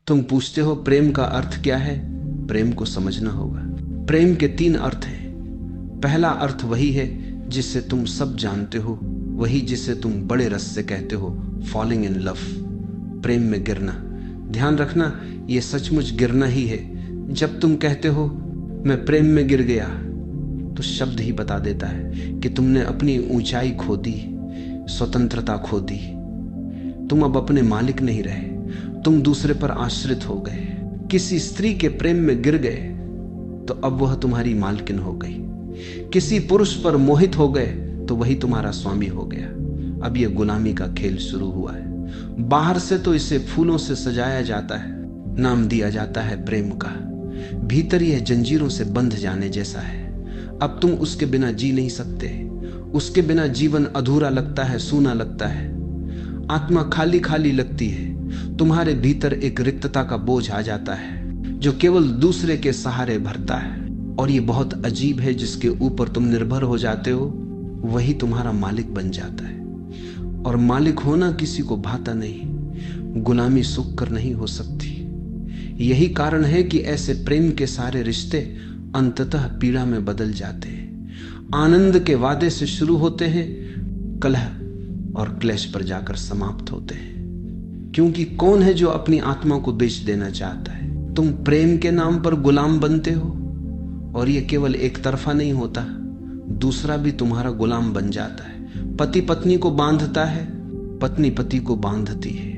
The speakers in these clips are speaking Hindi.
तुम पूछते हो प्रेम का अर्थ क्या है? प्रेम को समझना होगा। प्रेम के 3 अर्थ हैं। पहला अर्थ वही है जिससे तुम सब जानते हो, वही जिसे तुम बड़े रस से कहते हो, फॉलिंग इन लव, प्रेम में गिरना। ध्यान रखना, ये सचमुच गिरना ही है। जब तुम कहते हो मैं प्रेम में गिर गया, तो शब्द ही बता देता है कि तुमने अपनी ऊंचाई खो दी, स्वतंत्रता खो दी। तुम अब अपने मालिक नहीं रहे, तुम दूसरे पर आश्रित हो गए। किसी स्त्री के प्रेम में गिर गए तो अब वह तुम्हारी मालकिन हो गई। किसी पुरुष पर मोहित हो गए तो वही तुम्हारा स्वामी हो गया। अब यह गुलामी का खेल शुरू हुआ है। बाहर से तो इसे फूलों से सजाया जाता है, नाम दिया जाता है प्रेम का। भीतर यह जंजीरों से बंध जाने जैसा है। अब तुम उसके बिना जी नहीं सकते। उसके बिना जीवन अधूरा लगता है, सूना लगता है। आत्मा खाली खाली लगती है। तुम्हारे भीतर एक रिक्तता का बोझ आ जाता है जो केवल दूसरे के सहारे भरता है। और ये बहुत अजीब है, जिसके ऊपर तुम निर्भर हो जाते हो वही तुम्हारा मालिक बन जाता है। और मालिक होना किसी को भाता नहीं। गुलामी सुख कर नहीं हो सकती। यही कारण है कि ऐसे प्रेम के सारे रिश्ते अंततः पीड़ा में बदल जाते हैं। आनंद के वादे से शुरू होते हैं, कलह और क्लेश पर जाकर समाप्त होते हैं। क्योंकि कौन है जो अपनी आत्मा को बेच देना चाहता है? तुम प्रेम के नाम पर गुलाम बनते हो। और यह केवल एक तरफा नहीं होता, दूसरा भी तुम्हारा गुलाम बन जाता है। पति पत्नी को बांधता है, पत्नी पति को बांधती है।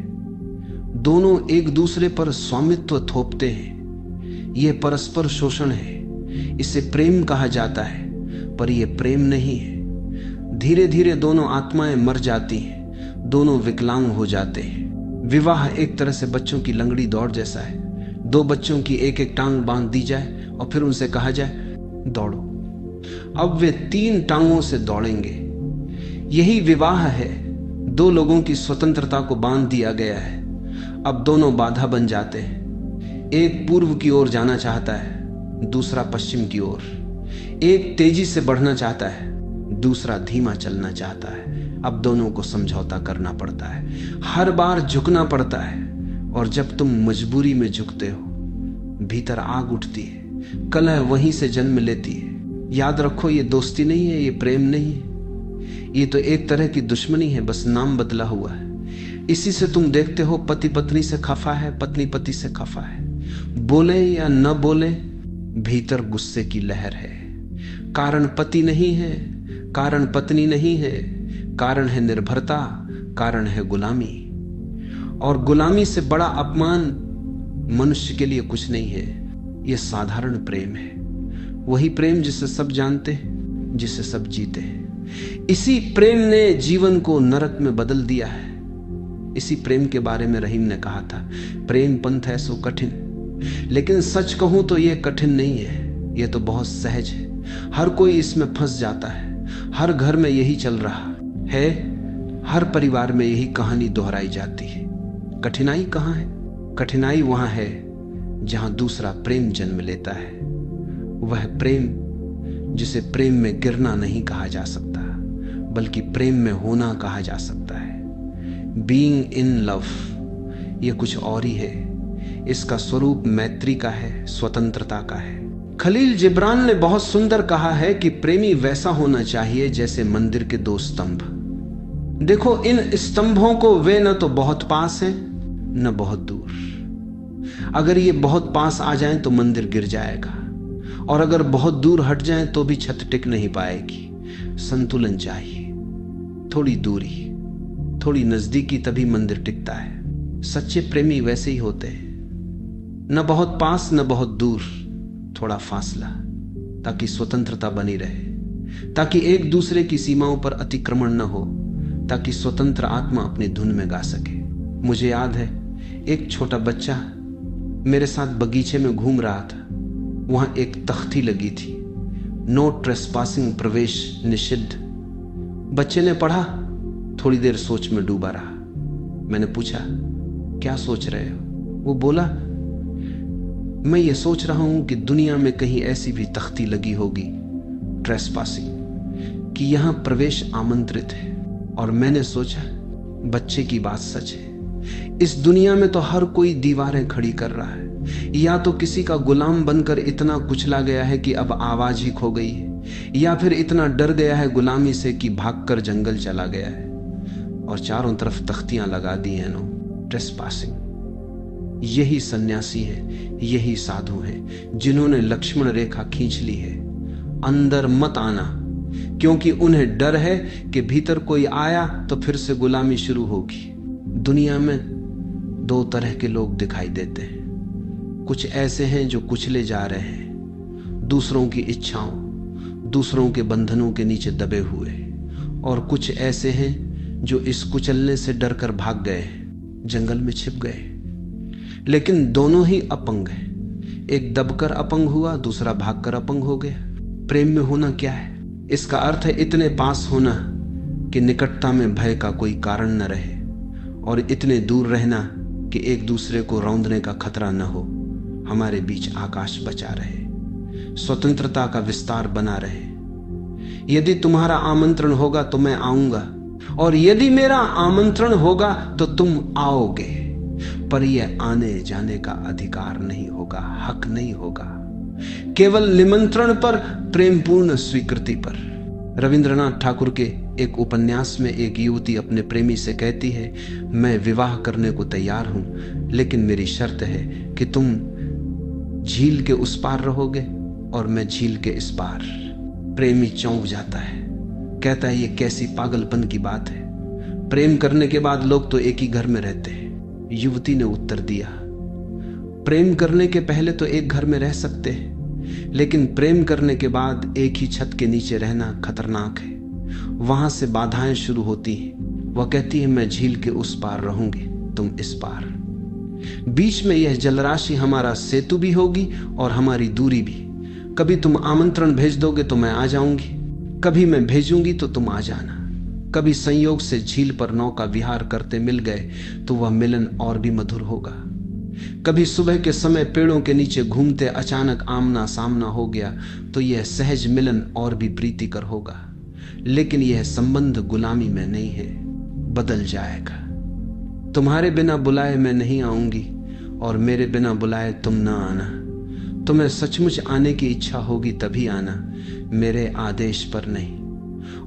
दोनों एक दूसरे पर स्वामित्व थोपते हैं। यह परस्पर शोषण है। इसे प्रेम कहा जाता है, पर यह प्रेम नहीं है। धीरे धीरे दोनों आत्माएं मर जाती हैं, दोनों विकलांग हो जाते हैं। विवाह एक तरह से बच्चों की लंगड़ी दौड़ जैसा है। 2 बच्चों की एक एक टांग बांध दी जाए और फिर उनसे कहा जाए दौड़ो। अब वे 3 टांगों से दौड़ेंगे। यही विवाह है। 2 लोगों की स्वतंत्रता को बांध दिया गया है। अब दोनों बाधा बन जाते हैं। एक पूर्व की ओर जाना चाहता है, दूसरा पश्चिम की ओर। एक तेजी से बढ़ना चाहता है, दूसरा धीमा चलना चाहता है। अब दोनों को समझौता करना पड़ता है, हर बार झुकना पड़ता है। और जब तुम मजबूरी में झुकते हो, भीतर आग उठती है, कलह वहीं से जन्म लेती है। याद रखो, ये दोस्ती नहीं है, ये प्रेम नहीं है। ये तो एक तरह की दुश्मनी है, बस नाम बदला हुआ है। इसी से तुम देखते हो पति पत्नी से खफा है, पत्नी पति से खफा है। बोले या न बोले, भीतर गुस्से की लहर है। कारण पति नहीं है, कारण पत्नी नहीं है, कारण है निर्भरता, कारण है गुलामी। और गुलामी से बड़ा अपमान मनुष्य के लिए कुछ नहीं है। यह साधारण प्रेम है, वही प्रेम जिसे सब जानते हैं, जिसे सब जीते हैं। इसी प्रेम ने जीवन को नरक में बदल दिया है। इसी प्रेम के बारे में रहीम ने कहा था, प्रेम पंथ है सो कठिन। लेकिन सच कहूं तो यह कठिन नहीं है, यह तो बहुत सहज है। हर कोई इसमें फंस जाता है। हर घर में यही चल रहा है, हर परिवार में यही कहानी दोहराई जाती है। कठिनाई कहाँ है? कठिनाई वहां है जहां दूसरा प्रेम जन्म लेता है। वह प्रेम जिसे प्रेम में गिरना नहीं कहा जा सकता, बल्कि प्रेम में होना कहा जा सकता है। बीइंग इन लव, यह कुछ और ही है। इसका स्वरूप मैत्री का है, स्वतंत्रता का है। खलील जिब्रान ने बहुत सुंदर कहा है कि प्रेमी वैसा होना चाहिए जैसे मंदिर के 2 स्तंभ। देखो, इन स्तंभों को वे न तो बहुत पास हैं न बहुत दूर। अगर ये बहुत पास आ जाएं तो मंदिर गिर जाएगा, और अगर बहुत दूर हट जाएं तो भी छत टिक नहीं पाएगी। संतुलन चाहिए, थोड़ी दूरी, थोड़ी नजदीकी, तभी मंदिर टिकता है। सच्चे प्रेमी वैसे ही होते हैं, न बहुत पास न बहुत दूर, थोड़ा फासला, ताकि स्वतंत्रता बनी रहे, ताकि एक दूसरे की सीमाओं पर अतिक्रमण न हो, ताकि स्वतंत्र आत्मा अपनी धुन में गा सके। मुझे याद है, एक छोटा बच्चा मेरे साथ बगीचे में घूम रहा था। वहां एक तख्ती लगी थी, नो ट्रेसपासिंग, प्रवेश निषिद्ध। बच्चे ने पढ़ा, थोड़ी देर सोच में डूबा रहा। मैंने पूछा, क्या सोच रहे हो? वो बोला, मैं ये सोच रहा हूं कि दुनिया में कहीं ऐसी भी तख्ती लगी होगी, ट्रेसपासिंग, कि यहां प्रवेश आमंत्रित है। और मैंने सोचा, बच्चे की बात सच है। इस दुनिया में तो हर कोई दीवारें खड़ी कर रहा है, या तो किसी का गुलाम बनकर इतना कुचला गया है कि अब आवाज ही खो गई है, या फिर इतना डर गया है गुलामी से कि भागकर जंगल चला गया है। और चारों तरफ तख्तियां लगा दी हैं, नो ट्रेसपासिंग। यही सन्यासी है, यही साधु है जिन्होंने लक्ष्मण रेखा खींच ली है। अंदर मत आना, क्योंकि उन्हें डर है कि भीतर कोई आया तो फिर से गुलामी शुरू होगी। दुनिया में दो तरह के लोग दिखाई देते हैं। कुछ ऐसे हैं जो कुचले जा रहे हैं, दूसरों की इच्छाओं, दूसरों के बंधनों के नीचे दबे हुए, और कुछ ऐसे हैं जो इस कुचलने से डरकर भाग गए, जंगल में छिप गए। लेकिन दोनों ही अपंग हैं। एक दबकर अपंग हुआ, दूसरा भागकर अपंग हो गया। प्रेम में होना क्या है? इसका अर्थ है इतने पास होना कि निकटता में भय का कोई कारण न रहे, और इतने दूर रहना कि एक दूसरे को रौंदने का खतरा न हो। हमारे बीच आकाश बचा रहे, स्वतंत्रता का विस्तार बना रहे। यदि तुम्हारा आमंत्रण होगा तो मैं आऊंगा, और यदि मेरा आमंत्रण होगा तो तुम आओगे, पर यह आने जाने का अधिकार नहीं होगा, हक नहीं होगा, केवल निमंत्रण पर, प्रेमपूर्ण स्वीकृति पर। रविंद्रनाथ ठाकुर के एक उपन्यास में एक युवती अपने प्रेमी से कहती है, मैं विवाह करने को तैयार हूं, लेकिन मेरी शर्त है कि तुम झील के उस पार रहोगे और मैं झील के इस पार। प्रेमी चौंक जाता है, कहता है ये कैसी पागलपन की बात है, प्रेम करने के बाद लोग तो एक ही घर में रहते हैं। युवती ने उत्तर दिया, प्रेम करने के पहले तो एक घर में रह सकते हैं, लेकिन प्रेम करने के बाद एक ही छत के नीचे रहना खतरनाक है। वहां से बाधाएं शुरू होती हैं। वह कहती है मैं झील के उस पार रहूंगी, तुम इस पार। बीच में यह जलराशि हमारा सेतु भी होगी और हमारी दूरी भी। कभी तुम आमंत्रण भेज दोगे तो मैं आ जाऊंगी, कभी मैं भेजूंगी तो तुम आ जाना। कभी संयोग से झील पर नौका विहार करते मिल गए तो वह मिलन और भी मधुर होगा। कभी सुबह के समय पेड़ों के नीचे घूमते अचानक आमना सामना हो गया तो यह सहज मिलन और भी प्रीतिकर होगा। लेकिन यह संबंध गुलामी में नहीं है, बदल जाएगा। तुम्हारे बिना बुलाए मैं नहीं आऊंगी, और मेरे बिना बुलाए तुम न आना। तुम्हें सचमुच आने की इच्छा होगी तभी आना, मेरे आदेश पर नहीं।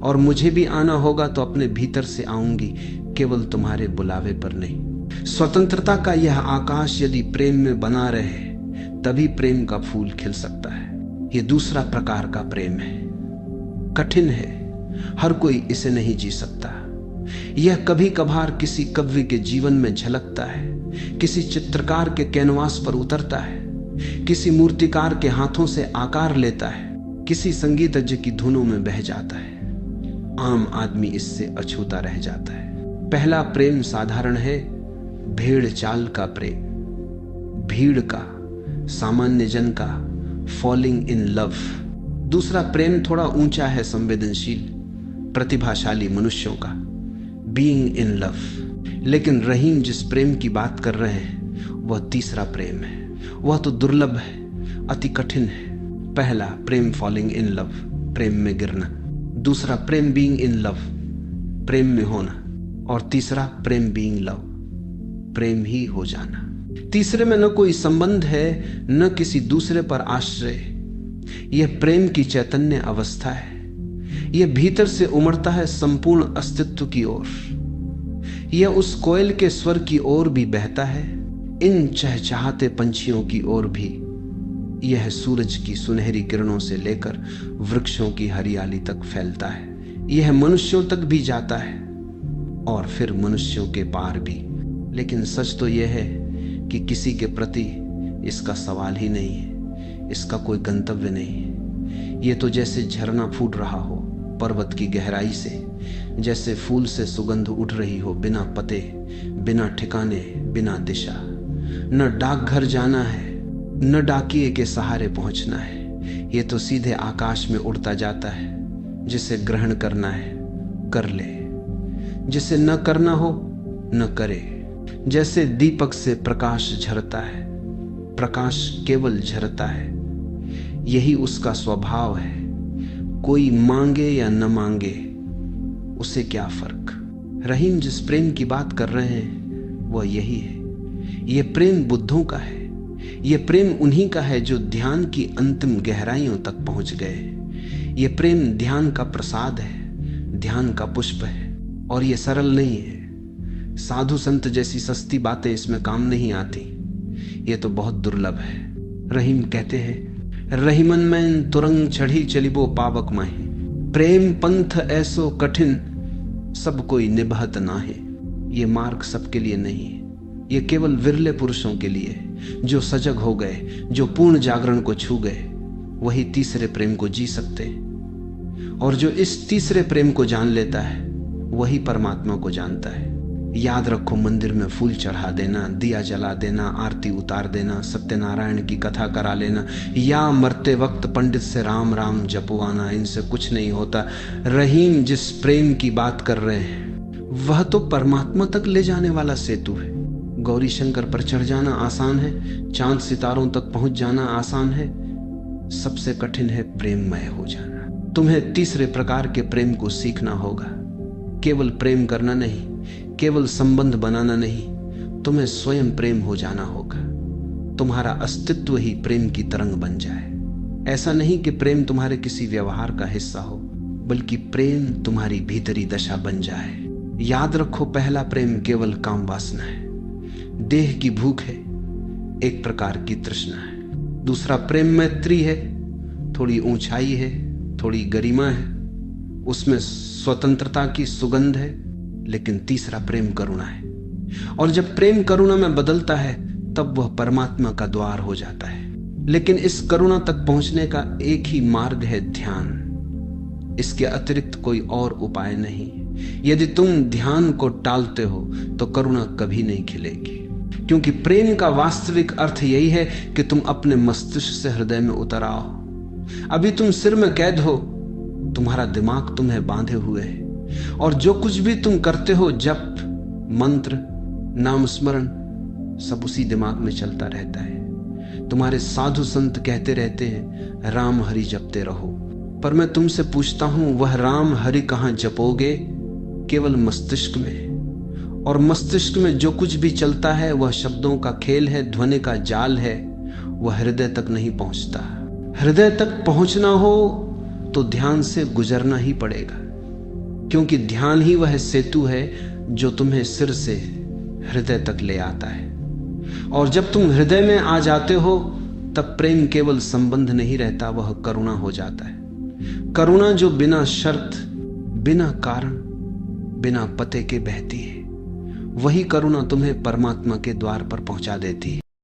और मुझे भी आना होगा तो अपने भीतर से आऊंगी, केवल तुम्हारे बुलावे पर नहीं। स्वतंत्रता का यह आकाश यदि प्रेम में बना रहे तभी प्रेम का फूल खिल सकता है। यह दूसरा प्रकार का प्रेम है, कठिन है, हर कोई इसे नहीं जी सकता। यह कभी कभार किसी कवि के जीवन में झलकता है, किसी चित्रकार के कैनवास पर उतरता है, किसी मूर्तिकार के हाथों से आकार लेता है, किसी संगीतज्ञ की धुनों में बह जाता है। आम आदमी इससे अछूता रह जाता है। पहला प्रेम साधारण है, भेड़ चाल का प्रेम, भीड़ का, सामान्य जन का, फॉलिंग इन लव। दूसरा प्रेम थोड़ा ऊंचा है, संवेदनशील, प्रतिभाशाली मनुष्यों का, बीइंग इन लव। लेकिन रहीम जिस प्रेम की बात कर रहे हैं वह तीसरा प्रेम है। वह तो दुर्लभ है, अति कठिन है। पहला प्रेम फॉलिंग इन लव, प्रेम में गिरना। दूसरा प्रेम बीइंग इन लव, प्रेम में होना। और तीसरा प्रेम बीइंग लव, प्रेम ही हो जाना। तीसरे में न कोई संबंध है, न किसी दूसरे पर आश्रय। यह प्रेम की चैतन्य अवस्था है। यह भीतर से उमड़ता है संपूर्ण अस्तित्व की ओर। यह उस कोयल के स्वर की ओर भी बहता है, इन चहचहाते पंछियों की ओर भी। यह सूरज की सुनहरी किरणों से लेकर वृक्षों की हरियाली तक फैलता है। यह मनुष्यों तक भी जाता है और फिर मनुष्यों के पार भी। लेकिन सच तो यह है कि किसी के प्रति इसका सवाल ही नहीं है, इसका कोई गंतव्य नहीं है। ये तो जैसे झरना फूट रहा हो पर्वत की गहराई से, जैसे फूल से सुगंध उठ रही हो, बिना पते, बिना ठिकाने, बिना दिशा। न डाकघर जाना है, न डाकिए के सहारे पहुंचना है। ये तो सीधे आकाश में उड़ता जाता है। जिसे ग्रहण करना है कर ले, जिसे न करना हो न करे। जैसे दीपक से प्रकाश झरता है, प्रकाश केवल झरता है, यही उसका स्वभाव है। कोई मांगे या न मांगे, उसे क्या फर्क। रहीम जिस प्रेम की बात कर रहे हैं वह यही है। ये प्रेम बुद्धों का है, ये प्रेम उन्हीं का है जो ध्यान की अंतिम गहराइयों तक पहुंच गए। ये प्रेम ध्यान का प्रसाद है, ध्यान का पुष्प है, और ये सरल नहीं है। साधु संत जैसी सस्ती बातें इसमें काम नहीं आती, ये तो बहुत दुर्लभ है। रहीम कहते हैं, रहीमन में तुरंग चढ़ी चलिबो पावक माही, प्रेम पंथ ऐसो कठिन सब कोई निभात ना है। ये मार्ग सबके लिए नहीं है, ये केवल विरले पुरुषों के लिए है, जो सजग हो गए, जो पूर्ण जागरण को छू गए, वही तीसरे प्रेम को जी सकते हैं। और जो इस तीसरे प्रेम को जान लेता है वही परमात्मा को जानता है। याद रखो, मंदिर में फूल चढ़ा देना, दिया जला देना, आरती उतार देना, सत्यनारायण की कथा करा लेना, या मरते वक्त पंडित से राम राम जपवाना, इनसे कुछ नहीं होता। रहीम जिस प्रेम की बात कर रहे हैं वह तो परमात्मा तक ले जाने वाला सेतु है। गौरी शंकर पर चढ़ जाना आसान है, चांद सितारों तक पहुंच जाना आसान है, सबसे कठिन है प्रेममय हो जाना। तुम्हें तीसरे प्रकार के प्रेम को सीखना होगा। केवल प्रेम करना नहीं, केवल संबंध बनाना नहीं, तुम्हें स्वयं प्रेम हो जाना होगा। तुम्हारा अस्तित्व ही प्रेम की तरंग बन जाए। ऐसा नहीं कि प्रेम तुम्हारे किसी व्यवहार का हिस्सा हो, बल्कि प्रेम तुम्हारी भीतरी दशा बन जाए। याद रखो, पहला प्रेम केवल काम वासना है, देह की भूख है, एक प्रकार की तृष्णा है। दूसरा प्रेम मैत्री है, थोड़ी ऊंचाई है, थोड़ी गरिमा है, उसमें स्वतंत्रता की सुगंध है। लेकिन तीसरा प्रेम करुणा है, और जब प्रेम करुणा में बदलता है तब वह परमात्मा का द्वार हो जाता है। लेकिन इस करुणा तक पहुंचने का एक ही मार्ग है, ध्यान। इसके अतिरिक्त कोई और उपाय नहीं। यदि तुम ध्यान को टालते हो तो करुणा कभी नहीं खिलेगी, क्योंकि प्रेम का वास्तविक अर्थ यही है कि तुम अपने मस्तिष्क से हृदय में उतर आओ। अभी तुम सिर में कैद हो, तुम्हारा दिमाग तुम्हें बांधे हुए है, और जो कुछ भी तुम करते हो, जप, मंत्र, नाम स्मरण, सब उसी दिमाग में चलता रहता है। तुम्हारे साधु संत कहते रहते हैं राम हरि जपते रहो, पर मैं तुमसे पूछता हूं, वह राम हरि कहां जपोगे? केवल मस्तिष्क में। और मस्तिष्क में जो कुछ भी चलता है वह शब्दों का खेल है, ध्वनि का जाल है, वह हृदय तक नहीं पहुंचता। हृदय तक पहुंचना हो तो ध्यान से गुजरना ही पड़ेगा, क्योंकि ध्यान ही वह सेतु है जो तुम्हें सिर से हृदय तक ले आता है। और जब तुम हृदय में आ जाते हो तब प्रेम केवल संबंध नहीं रहता, वह करुणा हो जाता है। करुणा जो बिना शर्त, बिना कारण, बिना पते के बहती है, वही करुणा तुम्हें परमात्मा के द्वार पर पहुंचा देती है।